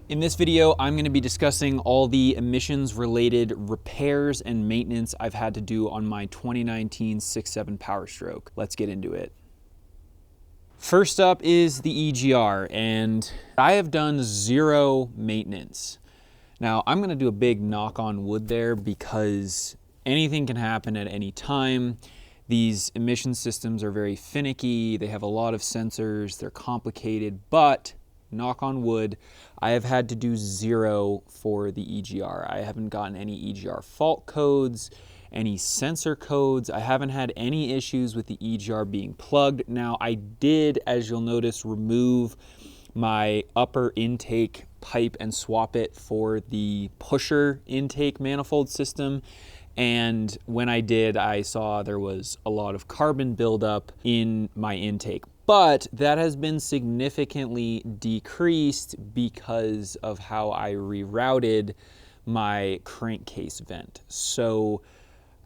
In this video, I'm going to be discussing all the emissions-related repairs and maintenance I've had to do on my 2019 6.7 PowerStroke. Let's get into it. First up is the EGR, and I have done zero maintenance. Now, I'm going to do a big knock on wood there because anything can happen at any time. These emission systems are very finicky, they have a lot of sensors, they're complicated, but knock on wood, I have had to do zero for the EGR. I haven't gotten any EGR fault codes, any sensor codes. I haven't had any issues with the EGR being plugged. Now, I did, as you'll notice, remove my upper intake pipe and swap it for the pusher intake manifold system. And when I did, I saw there was a lot of carbon buildup in my intake. But that has been significantly decreased because of how I rerouted my crankcase vent. So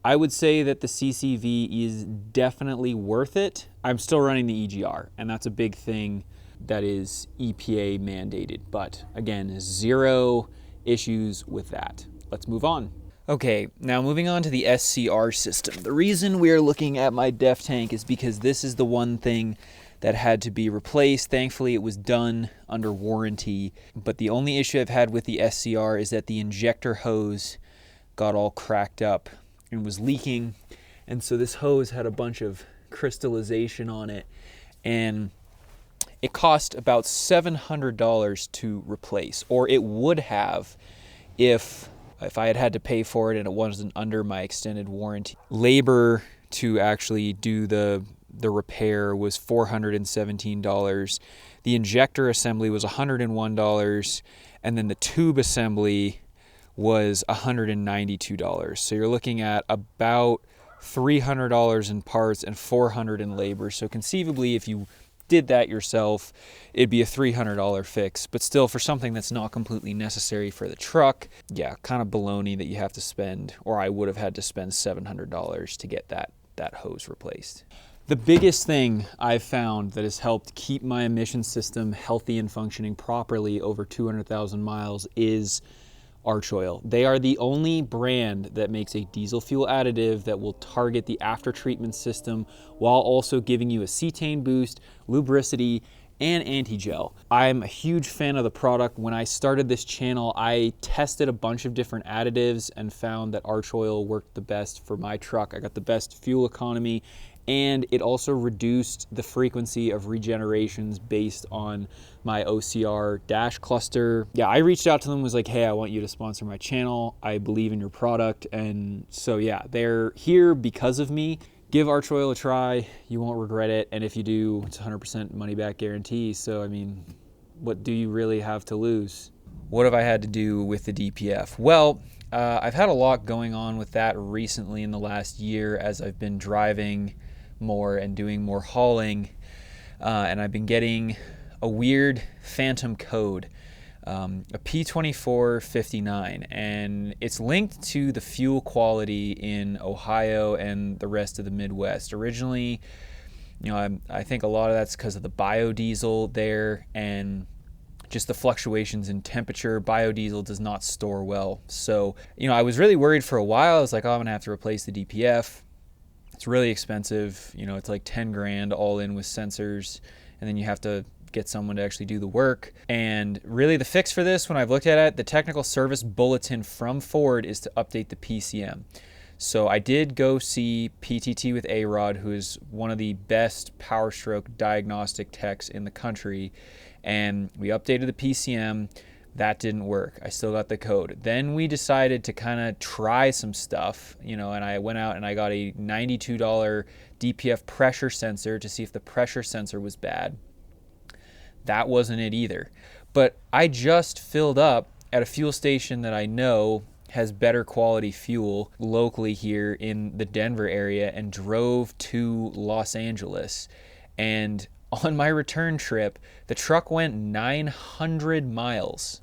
I would say that the CCV is definitely worth it. I'm still running the EGR, and that's a big thing that is EPA mandated. But again, zero issues with that. Let's move on. Okay, now moving on to the SCR system. The reason we're looking at my DEF tank is because this is the one thing that had to be replaced. Thankfully, it was done under warranty. But the only issue I've had with the SCR is that the injector hose got all cracked up and was leaking. And so this hose had a bunch of crystallization on it. And it cost about $700 to replace, or it would have if I had had to pay for it and it wasn't under my extended warranty. Labor to actually do the repair was $417. The injector assembly was $101, and then the tube assembly was $192. So you're looking at about $300 in parts and $400 in labor. So conceivably, if you did that yourself, it'd be a $300 fix, but still for something that's not completely necessary for the truck, yeah, kind of baloney that you have to spend, or I would have had to spend $700 to get that hose replaced. The biggest thing I've found that has helped keep my emission system healthy and functioning properly over 200,000 miles is Arch Oil. They are the only brand that makes a diesel fuel additive that will target the after treatment system while also giving you a cetane boost, lubricity, and anti-gel. I'm a huge fan of the product. When I started this channel, I tested a bunch of different additives and found that Arch Oil worked the best for my truck. I got the best fuel economy, and it also reduced the frequency of regenerations based on my OCR dash cluster. Yeah, I reached out to them, was like, hey, I want you to sponsor my channel. I believe in your product. And so yeah, they're here because of me. Give Arch Oil a try. You won't regret it. And if you do, it's 100% money back guarantee. So I mean, what do you really have to lose? What have I had to do with the DPF? Well, I've had a lot going on with that recently in the last year as I've been driving more and doing more hauling, and I've been getting a weird phantom code, a P2459, and it's linked to the fuel quality in Ohio and the rest of the Midwest. Originally, you know, I think a lot of that's because of the biodiesel there and just the fluctuations in temperature. Biodiesel does not store well. So, you know, I was really worried for a while. I was like, oh, I'm gonna have to replace the DPF. It's really expensive. You know, it's like 10 grand all in with sensors, and then you have to get someone to actually do the work. And really the fix for this, when I've looked at it, the technical service bulletin from Ford is to update the PCM. So I did go see PTT with A-Rod, who is one of the best PowerStroke diagnostic techs in the country, and we updated the PCM. That didn't work. I still got the code. Then we decided to kind of try some stuff, you know, and I went out and I got a $92 DPF pressure sensor to see if the pressure sensor was bad. That wasn't it either. But I just filled up at a fuel station that I know has better quality fuel locally here in the Denver area and drove to Los Angeles. And on my return trip, the truck went 900 miles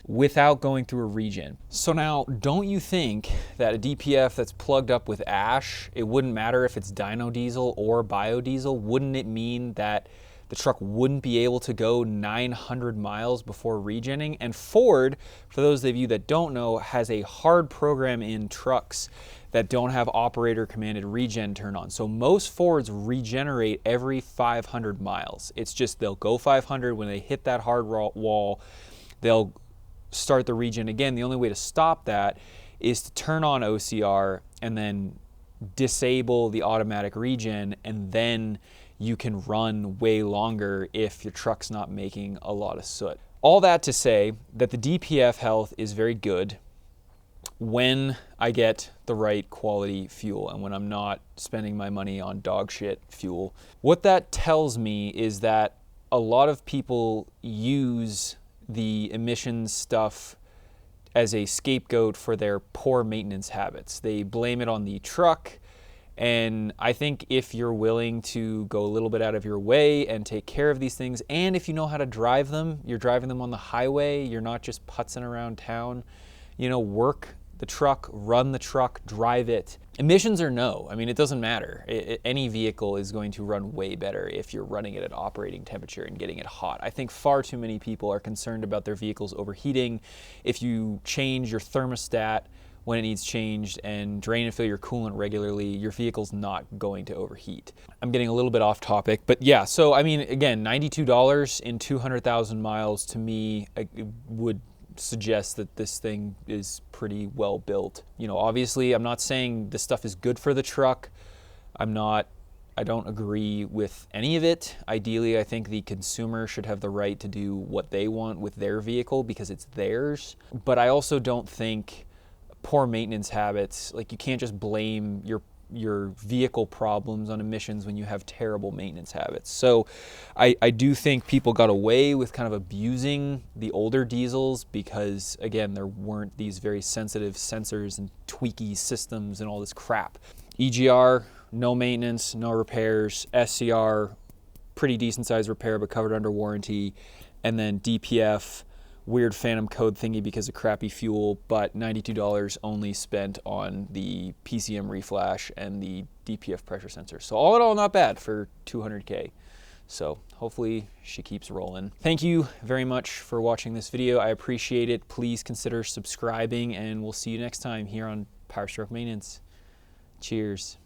without going through a regen. So now, don't you think that a DPF that's plugged up with ash, it wouldn't matter if it's dyno diesel or biodiesel? Wouldn't it mean that the truck wouldn't be able to go 900 miles before regenning. And Ford, for those of you that don't know, has a hard program in trucks that don't have operator commanded regen turn on. So most Fords regenerate every 500 miles. It's just they'll go 500, when they hit that hard wall, they'll start the regen again. The only way to stop that is to turn on OCR and then disable the automatic regen, and then you can run way longer if your truck's not making a lot of soot. All that to say that the DPF health is very good when I get the right quality fuel and when I'm not spending my money on dog shit fuel. What that tells me is that a lot of people use the emissions stuff as a scapegoat for their poor maintenance habits. They blame it on the truck. And I think if you're willing to go a little bit out of your way and take care of these things, and if you know how to drive them, you're driving them on the highway, you're not just putzing around town, you know, work the truck, run the truck, drive it. Emissions or no, I mean, it doesn't matter. Any vehicle is going to run way better if you're running it at operating temperature and getting it hot. I think far too many people are concerned about their vehicles overheating. If you change your thermostat when it needs changed and drain and fill your coolant regularly, your vehicle's not going to overheat. I'm getting a little bit off topic, but yeah, so I mean, again, $92 in 200,000 miles to me would suggest that this thing is pretty well built. You know, obviously I'm not saying this stuff is good for the truck. I don't agree with any of it. Ideally, I think the consumer should have the right to do what they want with their vehicle because it's theirs. But I also don't think poor maintenance habits, like you can't just blame your vehicle problems on emissions when you have terrible maintenance habits. So I do think people got away with kind of abusing the older diesels because, again, there weren't these very sensitive sensors and tweaky systems and all this crap. EGR, no maintenance, no repairs. SCR, pretty decent size repair but covered under warranty. And then DPF, weird phantom code thingy because of crappy fuel, but $92 only spent on the PCM reflash and the DPF pressure sensor. So all in all, not bad for 200K. So hopefully she keeps rolling. Thank you very much for watching this video. I appreciate it. Please consider subscribing, and we'll see you next time here on PowerStroke Maintenance. Cheers.